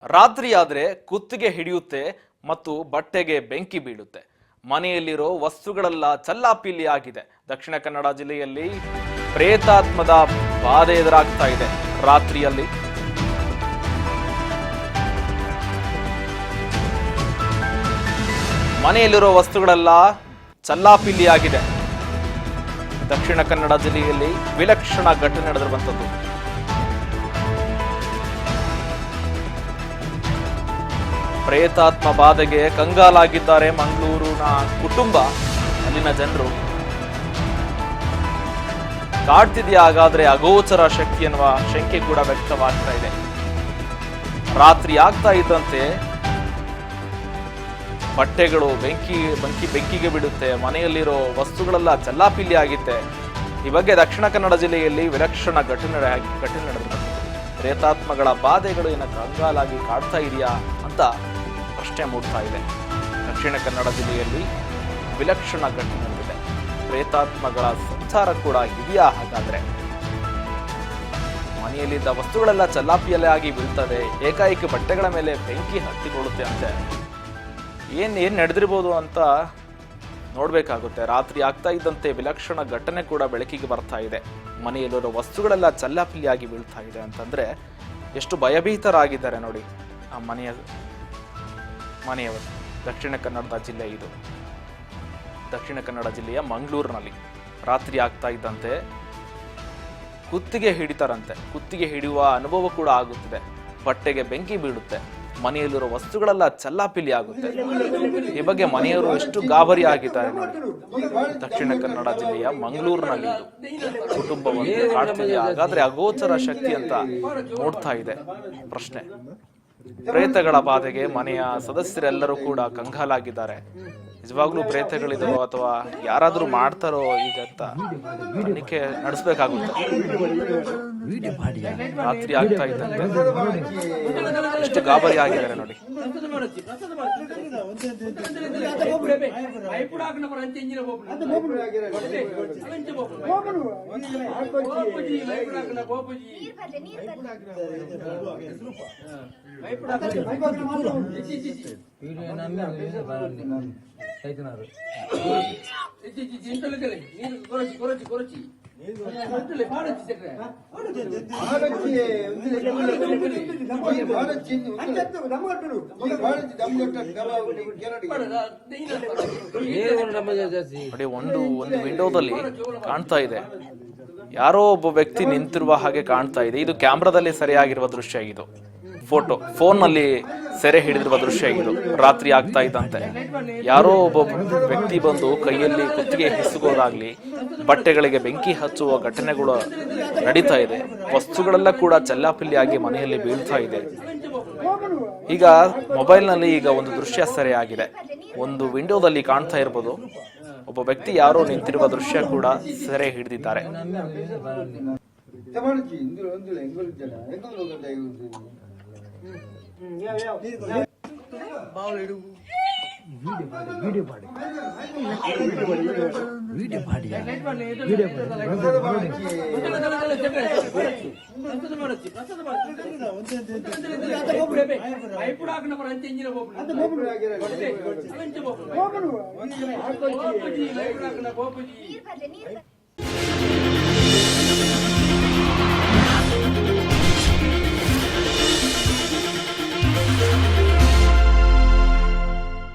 ರಾತ್ರಿಯಾದ್ರೆ ಕುತ್ತಿಗೆ ಹಿಡಿಯುತ್ತೆ ಮತ್ತು ಬಟ್ಟೆಗೆ ಬೆಂಕಿ ಬೀಳುತ್ತೆ. ಮನೆಯಲ್ಲಿರೋ ವಸ್ತುಗಳೆಲ್ಲ ಚಲ್ಲಾಪಿಲ್ಲಿ ಆಗಿದೆ. ದಕ್ಷಿಣ ಕನ್ನಡ ಜಿಲ್ಲೆಯಲ್ಲಿ ಪ್ರೇತಾತ್ಮದ ಬಾಧೆ ಎದುರಾಗ್ತಾ ಇದೆ. ರಾತ್ರಿಯಲ್ಲಿ ಮನೆಯಲ್ಲಿರೋ ವಸ್ತುಗಳೆಲ್ಲ ಚಲ್ಲಾಪಿಲ್ಲಿ ಆಗಿದೆ. ದಕ್ಷಿಣ ಕನ್ನಡ ಜಿಲ್ಲೆಯಲ್ಲಿ ವಿಲಕ್ಷಣ ಘಟನೆ ನಡೆದಿರುವಂಥದ್ದು. ಪ್ರೇತಾತ್ಮ ಬಾಧೆಗೆ ಕಂಗಾಲಾಗಿದ್ದಾರೆ ಮಂಗಳೂರಿನ ಕುಟುಂಬ. ಅಲ್ಲಿನ ಜನರು ಕಾಡ್ತಿದೆಯಾ ಹಾಗಾದ್ರೆ ಅಗೋಚರ ಶಕ್ತಿ ಎನ್ನುವ ಶಂಕೆ ಕೂಡ ವ್ಯಕ್ತವಾಗ್ತಾ ಇದೆ. ರಾತ್ರಿ ಆಗ್ತಾ ಇದ್ದಂತೆ ಬಟ್ಟೆಗಳು ಬೆಂಕಿಗೆ ಬಿಡುತ್ತೆ. ಮನೆಯಲ್ಲಿರೋ ವಸ್ತುಗಳೆಲ್ಲ ಚಲ್ಲಾಪಿಲ್ಲಿ ಆಗಿತ್ತೆ. ಈ ಬಗ್ಗೆ ದಕ್ಷಿಣ ಕನ್ನಡ ಜಿಲ್ಲೆಯಲ್ಲಿ ವಿಲಕ್ಷಣ ಘಟನೆ ನಡೆದಿದೆ. ಪ್ರೇತಾತ್ಮಗಳ ಬಾಧೆಗಳು ಏನ ಕಂಗಾಲಾಗಿ ಕಾಡ್ತಾ ಇದೆಯಾ ಅಂತ ಪ್ರಶ್ನೆ ಮೂಡ್ತಾ ಇದೆ. ದಕ್ಷಿಣ ಕನ್ನಡ ಜಿಲ್ಲೆಯಲ್ಲಿ ವಿಲಕ್ಷಣ ಘಟನೆ ನಡೆದಿದೆ. ಪ್ರೇತಾತ್ಮಗಳ ಸಂಚಾರ ಕೂಡ ಇದೆಯಾ ಹಾಗಾದ್ರೆ? ಮನೆಯಲ್ಲಿದ್ದ ವಸ್ತುಗಳೆಲ್ಲ ಚಲ್ಲಾಪಿಯಲ್ಲೇ ಆಗಿ ಬೀಳ್ತವೆ. ಏಕಾಏಕಿ ಬಟ್ಟೆಗಳ ಮೇಲೆ ಬೆಂಕಿ ಹತ್ತಿಕೊಳ್ಳುತ್ತೆ ಅಂತೆ. ಏನ್ ನಡೆದಿರ್ಬೋದು ಅಂತ ನೋಡ್ಬೇಕಾಗುತ್ತೆ. ರಾತ್ರಿ ಆಗ್ತಾ ಇದ್ದಂತೆ ವಿಲಕ್ಷಣ ಘಟನೆ ಕೂಡ ಬೆಳಕಿಗೆ ಬರ್ತಾ ಇದೆ. ಮನೆಯಲ್ಲಿರೋ ವಸ್ತುಗಳೆಲ್ಲ ಚಲ್ಲಾಪಿಲ್ಲಿಯಾಗಿ ಬೀಳ್ತಾ ಇದೆ ಅಂತಂದ್ರೆ ಎಷ್ಟು ಭಯಭೀತರಾಗಿದ್ದಾರೆ ನೋಡಿ ಆ ಮನೆಯವರು. ದಕ್ಷಿಣ ಕನ್ನಡದ ಜಿಲ್ಲೆ ಇದು. ದಕ್ಷಿಣ ಕನ್ನಡ ಜಿಲ್ಲೆಯ ಮಂಗಳೂರಿನಲ್ಲಿ ರಾತ್ರಿ ಆಗ್ತಾ ಇದ್ದಂತೆ ಕುತ್ತಿಗೆ ಹಿಡಿತಾರಂತೆ. ಕುತ್ತಿಗೆ ಹಿಡಿಯುವ ಅನುಭವ ಕೂಡ ಆಗುತ್ತಿದೆ. ಬಟ್ಟೆಗೆ ಬೆಂಕಿ ಬೀಳುತ್ತೆ. ಮನೆಯಲ್ಲಿರೋ ವಸ್ತುಗಳೆಲ್ಲ ಚಲ್ಲಾಪಿಲ್ಲಿ ಆಗುತ್ತೆ. ಈ ಬಗ್ಗೆ ಮನೆಯವರು ಎಷ್ಟು ಗಾಬರಿ ಆಗಿದ್ದಾರೆ ನೋಡಿ. ದಕ್ಷಿಣ ಕನ್ನಡ ಜಿಲ್ಲೆಯ ಮಂಗಳೂರಿನಲ್ಲಿ ಇದು ಕುಟುಂಬವನ್ನು ಕಾಡ್ತಿದೆಯಾ ಹಾಗಾದ್ರೆ ಅಗೋಚರ ಶಕ್ತಿ ಅಂತ ನೋಡ್ತಾ ಇದೆ ಪ್ರಶ್ನೆ. ಪ್ರೇತಗಳ ಬಾಧೆಗೆ ಮನೆಯ ಸದಸ್ಯರೆಲ್ಲರೂ ಕೂಡ ಕಂಗಾಲಾಗಿದ್ದಾರೆ. ನಿಜವಾಗ್ಲೂ ಪ್ರೇತಗಳಿದೋ ಅಥವಾ ಯಾರಾದ್ರೂ ಮಾಡ್ತಾರೋ ಈಗ ಅಂತ ತನಿಖೆ ನಡೆಸಬೇಕಾಗುತ್ತೆ. ರಾತ್ರಿ ಆಗ್ತಾ ಇದ್ದಂತೆ ಎಷ್ಟು ಗಾಬರಿ ಆಗಿದ್ದಾರೆ ನೋಡಿ. ಒಂದು ವಿಂಡೋದಲ್ಲಿ ಕಾಣ್ತಾ ಇದೆ, ಯಾರೋ ಒಬ್ಬ ವ್ಯಕ್ತಿ ನಿಂತಿರುವ ಹಾಗೆ ಕಾಣ್ತಾ ಇದೆ. ಇದು ಕ್ಯಾಮ್ರಾದಲ್ಲಿ ಸೆರೆಯಾಗಿರುವ ದೃಶ್ಯ. ಇದು ಫೋನ್ನಲ್ಲಿ ಸೆರೆ ಹಿಡಿದಿರುವ ದೃಶ್ಯ. ಇದು ರಾತ್ರಿ ಆಗ್ತಾ ಇದ್ದಂತೆ ಯಾರೋ ಒಬ್ಬ ವ್ಯಕ್ತಿ ಬಂದು ಕೈಯಲ್ಲಿ ಕುತ್ತಿಗೆ ಹಿಸುಗೋದಾಗ್ಲಿ, ಬಟ್ಟೆಗಳಿಗೆ ಬೆಂಕಿ ಹಚ್ಚುವ ಘಟನೆಗಳು ನಡೀತಾ ಇದೆ. ವಸ್ತುಗಳೆಲ್ಲ ಕೂಡ ಚಲ್ಲಾಪಿಲ್ಲಿಯಾಗಿ ಮನೆಯಲ್ಲಿ ಬೀಳ್ತಾ ಇದೆ. ಈಗ ಮೊಬೈಲ್ನಲ್ಲಿ ಈಗ ಒಂದು ದೃಶ್ಯ ಸೆರೆಯಾಗಿದೆ. ಒಂದು ವಿಂಡೋದಲ್ಲಿ ಕಾಣ್ತಾ ಇರ್ಬೋದು, ಒಬ್ಬ ವ್ಯಕ್ತಿ ಯಾರೋ ನಿಂತಿರುವ ದೃಶ್ಯ ಕೂಡ ಸೆರೆ ಹಿಡಿದಿದ್ದಾರೆ.